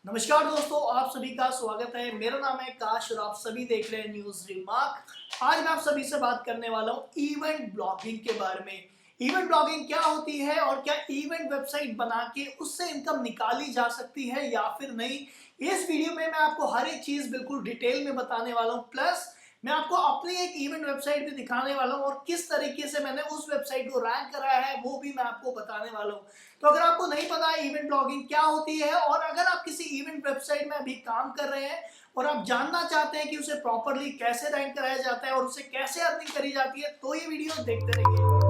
नमस्कार दोस्तों, आप सभी का स्वागत है। मेरा नाम है काश और आप सभी देख रहे हैं न्यूज रिमार्क। आज मैं आप सभी से बात करने वाला हूं इवेंट ब्लॉगिंग के बारे में। इवेंट ब्लॉगिंग क्या होती है और क्या इवेंट वेबसाइट बना के उससे इनकम निकाली जा सकती है या फिर नहीं। इस वीडियो में मैं आपको हर एक चीज बिल्कुल डिटेल में बताने वाला हूँ। प्लस मैं आपको अपनी एक इवेंट वेबसाइट भी दिखाने वाला हूँ और किस तरीके से मैंने उस वेबसाइट को रैंक कराया है वो भी मैं आपको बताने वाला हूँ। तो अगर आपको नहीं पता है इवेंट ब्लॉगिंग क्या होती है और अगर आप किसी इवेंट वेबसाइट में अभी काम कर रहे हैं और आप जानना चाहते हैं कि उसे प्रॉपरली कैसे रैंक कराया जाता है और उसे कैसे अर्निंग करी जाती है, तो ये वीडियो देखते रहिए।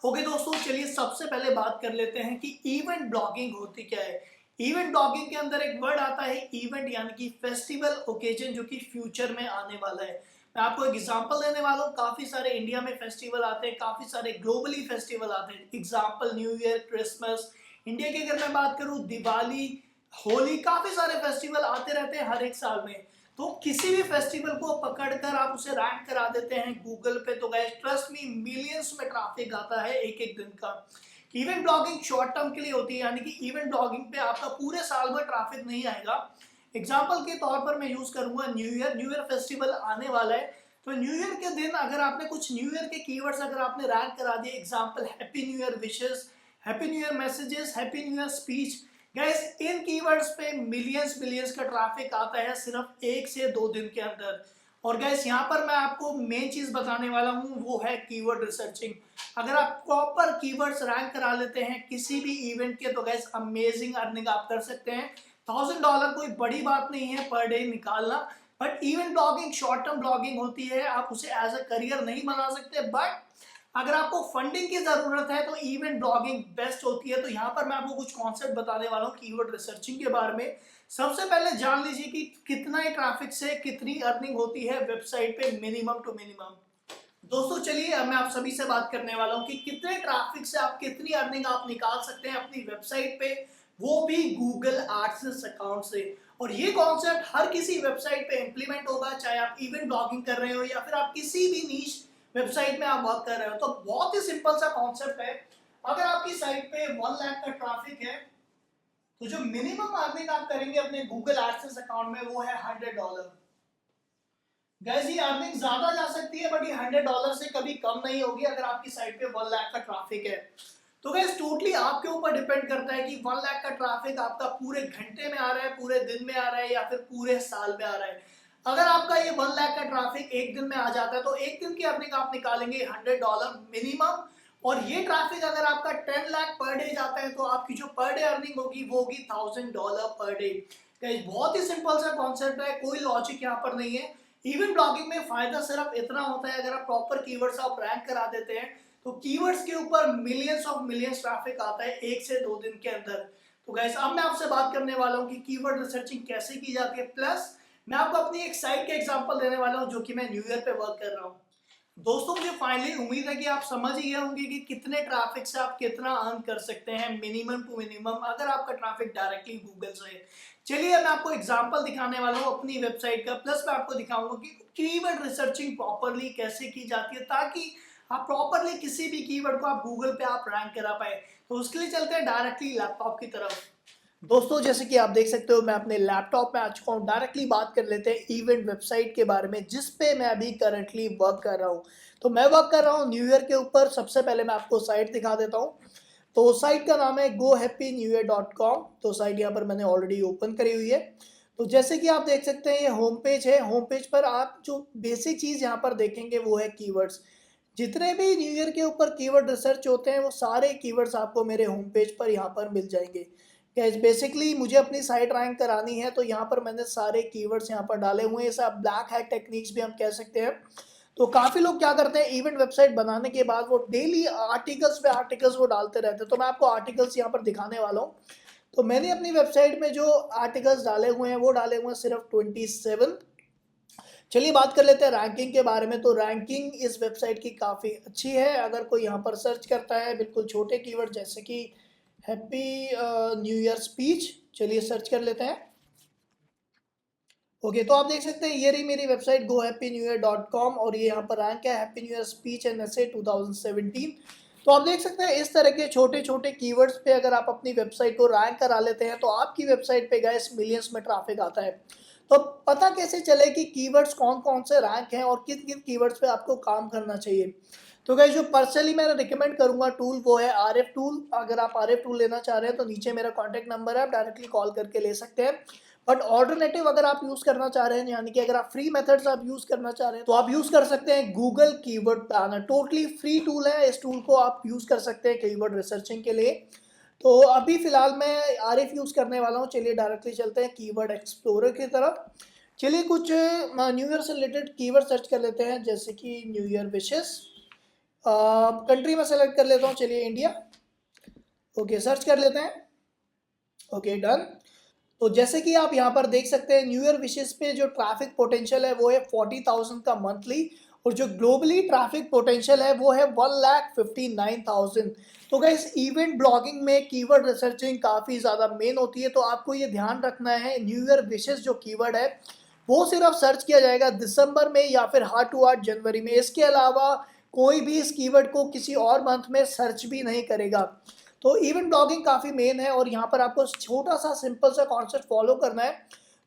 ओके दोस्तों, चलिए सबसे पहले बात कर लेते हैं कि इवेंट ब्लॉगिंग होती क्या है। इवेंट ब्लॉगिंग के अंदर एक वर्ड आता है इवेंट, यानी कि फेस्टिवल ओकेजन, जो कि फ्यूचर में आने वाला है। मैं आपको एक एग्जांपल देने वाला हूँ। काफी सारे इंडिया में फेस्टिवल आते हैं, काफी सारे ग्लोबली फेस्टिवल आते हैं। Example new year, Christmas. India की अगर मैं बात करूँ, दिवाली, होली, काफी सारे फेस्टिवल आते रहते हैं हर एक साल में। तो किसी भी फेस्टिवल को पकड़कर आप उसे रैंक करा देते हैं गूगल पे, तो गाइस ट्रस्ट मी, मिलियंस में ट्रैफिक आता है एक एक दिन का। इवेंट ब्लॉगिंग शॉर्ट टर्म के लिए होती है, यानी कि इवेंट ब्लॉगिंग पे आपका पूरे साल भर ट्रैफिक नहीं आएगा। एग्जाम्पल के तौर पर मैं यूज करूंगा न्यू ईयर फेस्टिवल आने वाला है। तो न्यू ईयर के दिन अगर आपने कुछ न्यू ईयर के कीवर्ड्स अगर आपने रैंक करा दिए, example happy new year wishes, happy new year messages, happy new year speech, gas in keywords पे मिलियंस मिलियंस का ट्रैफिक आता है सिर्फ 1 से 2 दिन के अंदर। और गैस यहाँ पर मैं आपको मेन चीज बताने वाला हूँ, वो है कीवर्ड रिसर्चिंग। अगर आप प्रॉपर कीवर्ड्स रैंक करा लेते हैं किसी भी इवेंट के, तो गैस अमेजिंग अर्निंग आप कर सकते हैं। $1000 कोई बड़ी बात नहीं है पर डे निकालना। But event blogging short term blogging होती है, आप उसे एज अ करियर नहीं बना सकते। बट अगर आपको फंडिंग की जरूरत है तो इवेंट ब्लॉगिंग बेस्ट होती है। तो यहाँ पर मैं आपको कुछ कॉन्सेप्ट बताने वाला हूँ कीवर्ड रिसर्चिंग के बारे में। सबसे पहले जान लीजिए कि कितना ट्रैफिक से कितनी अर्निंग होती है वेबसाइट पे, मिनिमम टू मिनिमम। दोस्तों चलिए, अब मैं आप सभी से बात करने वाला हूँ कि कितने ट्रैफिक से आप कितनी अर्निंग आप निकाल सकते हैं अपनी वेबसाइट पे, वो भी गूगल एडसेंस अकाउंट से। और ये कॉन्सेप्ट हर किसी वेबसाइट पे इंप्लीमेंट होगा, चाहे आप इवेंट ब्लॉगिंग कर रहे हो या फिर आप किसी भी नीश वेबसाइट में आप वर्क कर रहे हो। तो बहुत ही सिंपल सा कॉन्सेप्ट है। अगर आपकी साइट पे 1 लाख का ट्रैफिक है, तो जो मिनिमम अर्निंग आप करेंगे अपने गूगल एडसेंस अकाउंट में वो है $100। गैस ये अर्निंग ज्यादा जा सकती है बट ये $100 से कभी कम नहीं होगी अगर आपकी साइट पे 1 लाख का ट्रैफिक है। तो गैस टोटली आपके ऊपर डिपेंड करता है कि 1 लाख का ट्रैफिक आपका पूरे घंटे में आ रहा है, पूरे दिन में आ रहा है या फिर पूरे साल में आ रहा है। अगर आपका ये 1 लाख का ट्रैफिक एक दिन में आ जाता है तो एक दिन की अर्निंग आप निकालेंगे $100 मिनिमम। और ये ट्रैफिक अगर आपका 10 लाख पर डे जाता है तो आपकी जो पर डे अर्निंग होगी वो होगी $1000 पर डे। बहुत ही सिंपल सा कॉन्सेप्ट है, कोई लॉजिक यहाँ पर नहीं है। इवेंट ब्लॉगिंग में फायदा सिर्फ इतना होता है, अगर आप प्रॉपर कीवर्ड्स आप रैंक करा देते हैं तो कीवर्ड्स के ऊपर मिलियंस ऑफ मिलियंस ट्रैफिक आता है 1 से 2 दिन के अंदर। तो गाइस अब मैं आपसे बात करने वाला हूँ कि कीवर्ड रिसर्चिंग कैसे की जाती है। प्लस मैं आपको अपनी एक साइट का एग्जांपल देने वाला हूँ जो कि मैं न्यू ईयर पे वर्क कर रहा हूँ। दोस्तों मुझे फाइनली उम्मीद है कि आप समझ ही गए होंगे कि कितने ट्रैफिक से आप कितना अर्न कर सकते हैं मिनिमम टू मिनिमम अगर आपका ट्रैफिक डायरेक्टली गूगल से है। चलिए मैं आपको एग्जांपल दिखाने वाला हूँ अपनी वेबसाइट का। प्लस मैं आपको दिखाऊंगा कि कीवर्ड रिसर्चिंग प्रॉपरली कैसे की जाती है ताकि आप प्रॉपरली किसी भी कीवर्ड को आप गूगल पे आप रैंक करा पाए। तो उसके लिए चलते हैं डायरेक्टली लैपटॉप की तरफ। दोस्तों जैसे कि आप देख सकते हो मैं अपने लैपटॉप में आ चुका हूँ। डायरेक्टली बात कर लेते हैं इवेंट वेबसाइट के बारे में जिस पे मैं अभी करंटली वर्क कर रहा हूँ। तो मैं वर्क कर रहा हूँ न्यू ईयर के ऊपर। सबसे पहले मैं आपको साइट दिखा देता हूँ। तो साइट का नाम है gohappynewyar.com। तो साइट यहाँ पर मैंने ऑलरेडी ओपन करी हुई है। तो जैसे कि आप देख सकते हैं ये होम पेज है। होम पेज पर आप जो बेसिक चीज़ यहाँ पर देखेंगे वो है कीवर्ड्स। जितने भी न्यू ईयर के ऊपर कीवर्ड रिसर्च होते हैं वो सारे कीवर्ड्स आपको मेरे होम पेज पर यहाँ पर मिल जाएंगे। गाइस बेसिकली मुझे अपनी साइट रैंक करानी है तो यहाँ पर मैंने सारे कीवर्ड्स यहाँ पर डाले हुए हैं। इसे आप ब्लैक हैट टेक्निक्स भी हम कह सकते हैं। तो काफी लोग क्या करते हैं, इवेंट वेबसाइट बनाने के बाद वो डेली आर्टिकल्स पे आर्टिकल्स वो डालते रहते हैं। तो मैं आपको आर्टिकल्स यहाँ पर दिखाने वाला हूँ। तो मैंने अपनी वेबसाइट में जो आर्टिकल्स डाले हुए हैं वो डाले हुए हैं सिर्फ 27। चलिए बात कर लेते हैं रैंकिंग के बारे में। तो रैंकिंग इस वेबसाइट की काफ़ी अच्छी है। अगर कोई यहाँ पर सर्च करता है बिल्कुल छोटे कीवर्ड जैसे कि हैप्पी न्यू ईयर स्पीच, चलिए सर्च कर लेते हैं। ओके, तो आप देख सकते हैं ये रही मेरी वेबसाइट gohappynewyar.com और ये यहाँ पर रैंक है happy new year speech and essay 2017। तो आप देख सकते हैं इस तरह के छोटे छोटे कीवर्ड्स पे अगर आप अपनी वेबसाइट को रैंक करा लेते हैं तो आपकी वेबसाइट पे गाइस मिलियंस में ट्रैफिक आता है। तो पता कैसे चले कि कीवर्ड्स कौन कौन से रैंक हैं और किन किन कीवर्ड्स पे आपको काम करना चाहिए। तो गाइस जो पर्सनली मैं रिकमेंड करूंगा टूल वो है RF टूल। अगर आप RF टूल लेना चाह रहे हैं तो नीचे मेरा कॉन्टैक्ट नंबर है, आप डायरेक्टली कॉल करके ले सकते हैं। बट ऑल्टरनेटिव अगर आप यूज करना चाह रहे हैं, यानी कि अगर आप फ्री मेथड्स आप यूज करना चाह रहे हैं तो आप यूज कर सकते हैं Google keyword planner. Totally free tool है, इस टूल को आप यूज कर सकते हैं कीवर्ड रिसर्चिंग के लिए। तो अभी फिलहाल मैं RF यूज करने वाला हूँ। चलिए डायरेक्टली चलते हैं कीवर्ड एक्सप्लोरर की तरफ। चलिए कुछ न्यू ईयर से रिलेटेड कीवर्ड सर्च कर लेते हैं, जैसे कि न्यू ईयर विशेस। कंट्री में सेलेक्ट कर लेता हूँ, चलिए इंडिया। ओके, सर्च कर लेते हैं। Okay, done. तो जैसे कि आप यहाँ पर देख सकते हैं न्यू ईयर विशेस पे जो ट्रैफिक पोटेंशियल है वो है 40,000 का मंथली, और जो ग्लोबली ट्रैफिक पोटेंशियल है वो है 1,59,000। तो गाइस इवेंट ब्लॉगिंग में कीवर्ड रिसर्चिंग काफ़ी ज़्यादा मेन होती है, तो आपको ये ध्यान रखना है न्यू ईयर विशेस जो कीवर्ड है वो सिर्फ सर्च किया जाएगा दिसंबर में या फिर हार्ट टू हार्ट जनवरी में। इसके अलावा कोई भी इस कीवर्ड को किसी और मंथ में सर्च भी नहीं करेगा। तो इवेंट ब्लॉगिंग काफ़ी मेन है और यहाँ पर आपको छोटा सा सिंपल सा कॉन्सेप्ट फॉलो करना है।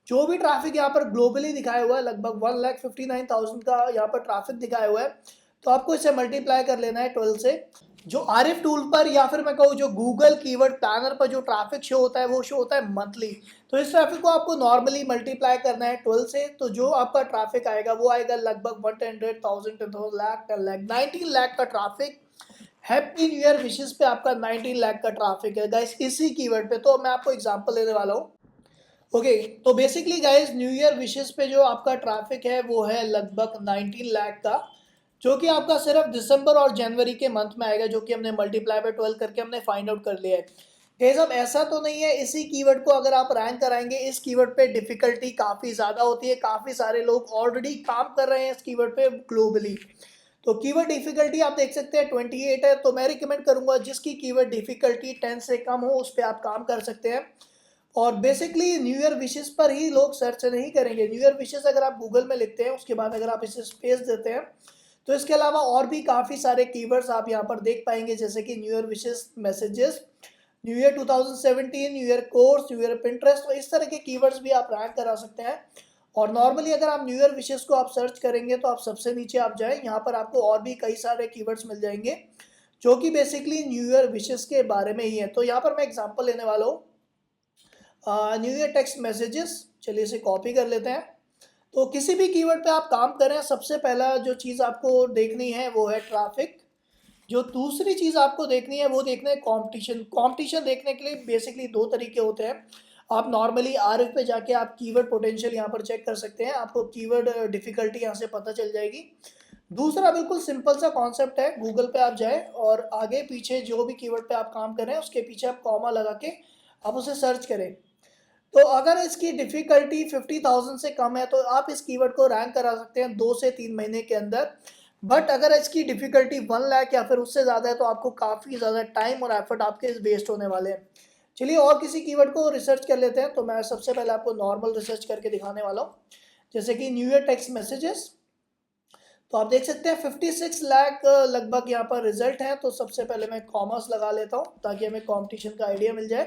जो भी ट्रैफिक यहाँ पर ग्लोबली दिखाया हुआ है लगभग 1,59,000 का यहाँ पर ट्रैफिक दिखाया हुआ है, तो आपको इसे मल्टीप्लाई कर लेना है 12 से। जो RF टूल पर या फिर मैं कहूँ जो गूगल कीवर्ड प्लानर पर जो ट्रैफिक शो होता है वो शो होता है मंथली। तो इस ट्रैफिक को आपको नॉर्मली मल्टीप्लाई करना है 12 से, तो जो आपका ट्रैफिक आएगा वो आएगा लगभग 100,000, 10 लाख, 10 लाख, 19 लाख का traffic. Happy new year wishes पे आपका 19 लाख का ट्रैफिक है गाइस इसी कीवर्ड पे। तो मैं आपको एग्जांपल देने वाला हूँ। ओके, तो basically guys new year wishes पे जो आपका ट्रैफिक है वो है लगभग 19 लाख का, जो कि आपका सिर्फ दिसंबर और जनवरी के मंथ में आएगा, जो कि हमने मल्टीप्लाई बाय 12 करके हमने फाइंड आउट कर लिया है। गाइस अब ऐसा तो नहीं है इसी कीवर्ड को अगर आप रैंक कराएंगे, इस कीवर्ड पे डिफिकल्टी काफ़ी ज़्यादा होती है, काफ़ी सारे लोग ऑलरेडी काम कर रहे हैं इस कीवर्ड पे ग्लोबली। तो कीवर्ड डिफिकल्टी आप देख सकते हैं 28 है, तो मैं रिकमेंड करूंगा जिसकी कीवर्ड डिफिकल्टी 10 से कम हो उस पर आप काम कर सकते हैं। और बेसिकली न्यू ईयर विशेस पर ही लोग सर्च नहीं करेंगे। न्यू ईयर विशेस अगर आप गूगल में लिखते हैं उसके बाद अगर आप इसे स्पेस देते हैं तो इसके अलावा और भी काफ़ी सारे कीवर्ड्स आप यहाँ पर देख पाएंगे, जैसे कि new year wishes messages, new year 2017, new year course, new year Pinterest. तो इस तरह के कीवर्ड्स भी आप रैंक करा सकते हैं। और नॉर्मली अगर आप न्यू ईयर विशेस को आप सर्च करेंगे तो आप सबसे नीचे आप जाएं, यहाँ पर आपको और भी कई सारे कीवर्ड्स मिल जाएंगे जो कि बेसिकली न्यू ईयर विशेस के बारे में ही है। तो यहाँ पर मैं एग्जांपल लेने वाला हूँ न्यू ईयर टेक्स्ट मैसेजेस। चलिए इसे कॉपी कर लेते हैं। तो किसी भी कीवर्ड पे आप काम करें, सबसे पहला जो चीज़ आपको देखनी है वो है ट्रैफिक। जो दूसरी चीज़ आपको देखनी है वो देखना है कंपटीशन। कंपटीशन देखने के लिए बेसिकली दो तरीके होते हैं। आप नॉर्मली RF पे जाके आप कीवर्ड पोटेंशियल यहाँ पर चेक कर सकते हैं, आपको कीवर्ड डिफिकल्टी यहाँ से पता चल जाएगी। दूसरा बिल्कुल सिंपल सा कॉन्सेप्ट है, गूगल पे आप जाएं और आगे पीछे जो भी कीवर्ड पे आप काम करें उसके पीछे आप कॉमा लगा के आप उसे सर्च करें। तो अगर इसकी डिफ़िकल्टी 50,000 से कम है तो आप इस कीवर्ड को रैंक करा सकते हैं 2 से 3 महीने के अंदर। बट अगर इसकी डिफ़िकल्टी 1 लाख या फिर उससे ज़्यादा है तो आपको काफ़ी ज़्यादा टाइम और एफर्ट आपके वेस्ट होने वाले हैं। चलिए और किसी कीवर्ड को रिसर्च कर लेते हैं। तो मैं सबसे पहले आपको नॉर्मल रिसर्च करके दिखाने वाला हूँ, जैसे कि न्यू ईयर टेक्स्ट मैसेजेस। तो आप देख सकते हैं 56 लाख लगभग यहाँ पर रिजल्ट है। तो सबसे पहले मैं कॉमर्स लगा लेता हूँ ताकि हमें कॉम्पिटिशन का आइडिया मिल जाए।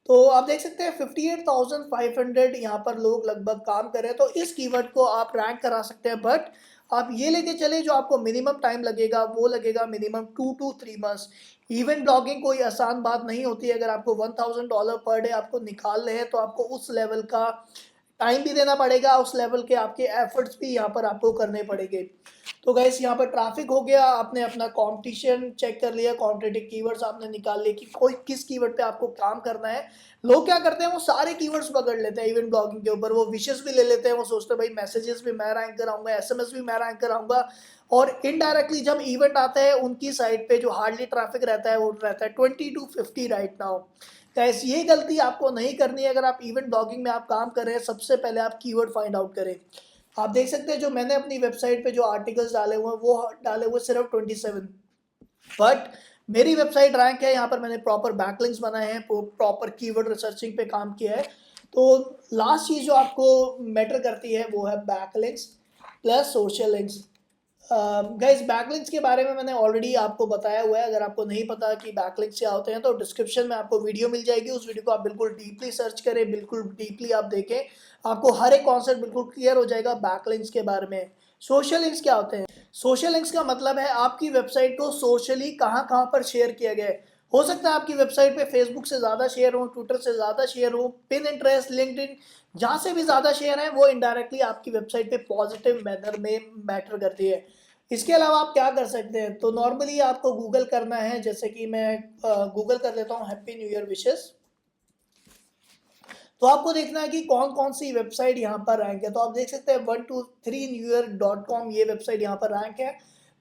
तो आप देख सकते हैं 58,500 यहाँ पर लोग लगभग काम कर रहे हैं। तो इस कीवर्ड को आप रैंक करा सकते हैं, बट आप ये लेके चले जो आपको मिनिमम टाइम लगेगा वो लगेगा minimum 2 to 3 months. Event blogging कोई आसान बात नहीं होती है। अगर आपको $1,000 पर डे आपको निकालने हैं तो आपको उस लेवल का टाइम भी देना पड़ेगा, उस लेवल के आपके एफर्ट्स भी यहाँ पर आपको करने पड़ेंगे। तो गाइस यहाँ पर ट्रैफिक हो गया, आपने अपना कंपटीशन चेक कर लिया, कॉम्पिटिटिव कीवर्ड्स आपने निकाल लिए कि कोई किस कीवर्ड पे आपको काम करना है। लोग क्या करते हैं वो सारे कीवर्ड्स पकड़ लेते हैं इवेंट ब्लॉगिंग के ऊपर, वो विशेस भी ले लेते हैं, वो सोचते हैं भाई मैसेजेस भी मैं रैंक कराऊंगा, SMS भी मैं रैंक कराऊंगा। और इनडायरेक्टली जब इवेंट आता है उनकी साइट पे जो हार्डली ट्रैफिक रहता है वो रहता है 20 to 50 राइट नाउ। गाइस ये गलती आपको नहीं करनी है। अगर आप इवेंट ब्लॉगिंग में आप काम कर रहे हैं सबसे पहले आप कीवर्ड फाइंड आउट करें। आप देख सकते हैं जो मैंने अपनी वेबसाइट पे जो आर्टिकल्स डाले हुए हैं वो डाले हुए सिर्फ 27, बट मेरी वेबसाइट रैंक है। यहाँ पर मैंने प्रॉपर बैकलिंक्स बनाए हैं, प्रॉपर कीवर्ड रिसर्चिंग पे काम किया है। तो लास्ट चीज़ जो आपको मैटर करती है वो है backlinks plus social links. Guys backlinks के बारे में मैंने ऑलरेडी आपको बताया हुआ है। अगर आपको नहीं पता कि बैकलिंक्स क्या होते हैं तो डिस्क्रिप्शन में आपको वीडियो मिल जाएगी, उस वीडियो को आप बिल्कुल डीपली सर्च करें, बिल्कुल डीपली आप देखें, आपको हर एक कॉन्सेप्ट बिल्कुल क्लियर हो जाएगा बैकलिंक्स के बारे में। सोशल लिंक्स क्या होते हैं? सोशल लिंक्स का मतलब है आपकी वेबसाइट को सोशली कहाँ कहाँ पर शेयर किया गया है। हो सकता है आपकी वेबसाइट पे फेसबुक से ज़्यादा शेयर हो, ट्विटर से ज़्यादा शेयर हो, पिनिंटरेस्ट, लिंक्डइन, जहाँ से भी ज़्यादा शेयर है वो इनडायरेक्टली आपकी वेबसाइट पे पॉजिटिव मैनर में मैटर करती है। इसके अलावा आप क्या कर सकते हैं, तो नॉर्मली आपको गूगल करना है, जैसे कि मैं गूगल कर लेता हूँ हैप्पी न्यू ईयर विशेस। तो आपको देखना है कि कौन कौन सी वेबसाइट यहाँ पर रैंक है। तो आप देख सकते हैं 123newyear.com ये वेबसाइट यहाँ पर रैंक है।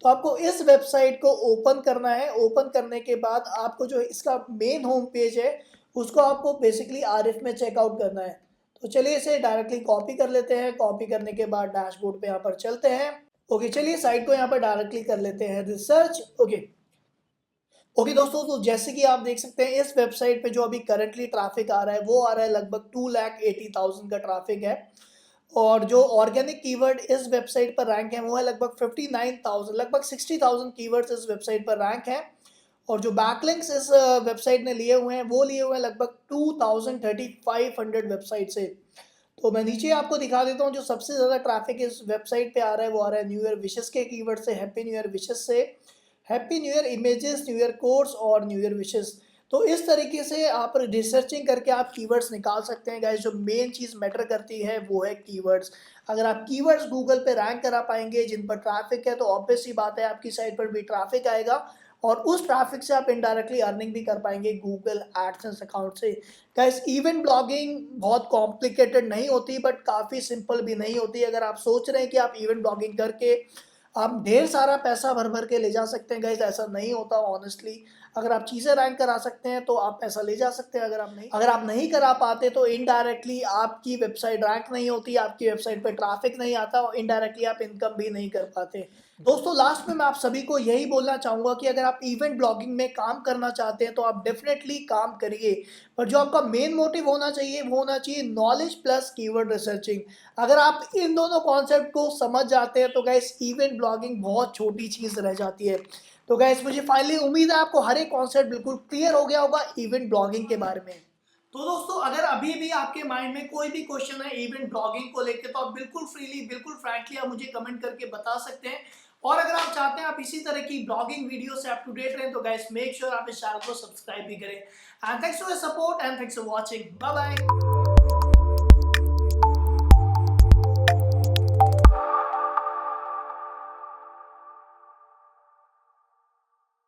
तो आपको इस वेबसाइट को ओपन करना है। ओपन करने के बाद आपको जो इसका मेन होम पेज है उसको आपको बेसिकली आरिफ में चेकआउट करना है। तो चलिए इसे डायरेक्टली कॉपी कर लेते हैं। कॉपी करने के बाद डैशबोर्ड पे यहाँ पर चलते हैं। ओके, चलिए साइट को यहाँ पर डायरेक्टली कर लेते हैं रिसर्च। ओके दोस्तों, तो जैसे कि आप देख सकते हैं इस वेबसाइट पे जो अभी करंटली ट्रैफिक आ रहा है वो आ रहा है लगभग 2,80,000 का ट्रैफिक है। और जो ऑर्गेनिक कीवर्ड इस वेबसाइट पर रैंक है वो है लगभग 59,000, लगभग 60,000 कीवर्ड्स इस वेबसाइट पर रैंक है। और जो बैकलिंक्स इस वेबसाइट ने लिए हुए हैं वो लिए हुए हैं लगभग 2,3500 वेबसाइट से। तो मैं नीचे आपको दिखा देता हूँ जो सबसे ज़्यादा ट्रैफिक इस वेबसाइट पे आ रहा है वो आ रहा है न्यू ईयर विशेस के कीवर्ड से, हैप्पी न्यू ईयर विशेस से, happy new year images, new year codes और न्यू ईयर विशेस। तो इस तरीके से आप रिसर्चिंग करके आप कीवर्ड्स निकाल सकते हैं गाइस। जो मेन चीज़ मैटर करती है वो है कीवर्ड्स। अगर आप कीवर्ड्स गूगल पे रैंक करा पाएंगे जिन पर ट्रैफिक है तो ऑब्वियस सी बात है आपकी साइट पर भी ट्रैफिक आएगा और उस ट्रैफिक से आप इनडायरेक्टली अर्निंग भी कर पाएंगे गूगल एडसेंस अकाउंट से। गाइस इवेंट ब्लॉगिंग बहुत कॉम्प्लिकेटेड नहीं होती बट काफ़ी सिंपल भी नहीं होती। अगर आप सोच रहे हैं कि आप इवेंट ब्लॉगिंग करके आप ढेर सारा पैसा भर भर के ले जा सकते हैं, गाइस ऐसा नहीं होता ऑनेस्टली। अगर आप चीज़ें रैंक करा सकते हैं तो आप पैसा ले जा सकते हैं। अगर आप नहीं करा पाते तो इनडायरेक्टली आपकी वेबसाइट रैंक नहीं होती, आपकी वेबसाइट पे ट्रैफिक नहीं आता और इनडायरेक्टली आप इनकम भी नहीं कर पाते। दोस्तों लास्ट में मैं आप सभी को यही बोलना चाहूँगा कि अगर आप इवेंट ब्लॉगिंग में काम करना चाहते हैं तो आप डेफिनेटली काम करिए, पर जो आपका मेन मोटिव होना चाहिए वो होना चाहिए नॉलेज प्लस कीवर्ड रिसर्चिंग। अगर आप इन दोनों कॉन्सेप्ट को समझ जाते हैं तो गाइस इवेंट ब्लॉगिंग बहुत छोटी चीज़ रह जाती है। तो गाइस मुझे फाइनली उम्मीद है आपको हर एक कॉन्सेप्ट बिल्कुल क्लियर हो गया होगा इवेंट ब्लॉगिंग के बारे में। तो दोस्तों अगर अभी भी आपके माइंड में कोई भी क्वेश्चन है इवेंट ब्लॉगिंग को लेकर तो आप बिल्कुल फ्रीली, बिल्कुल फ्रैंकली आप मुझे कमेंट करके बता सकते हैं। और अगर आप चाहते हैं आप इसी तरह की ब्लॉगिंग वीडियो से अप टू डेट रहें तो गाइस मेक श्योर आप इस चैनल को सब्सक्राइब भी करें। And thanks for your support and thanks for watching. Bye bye.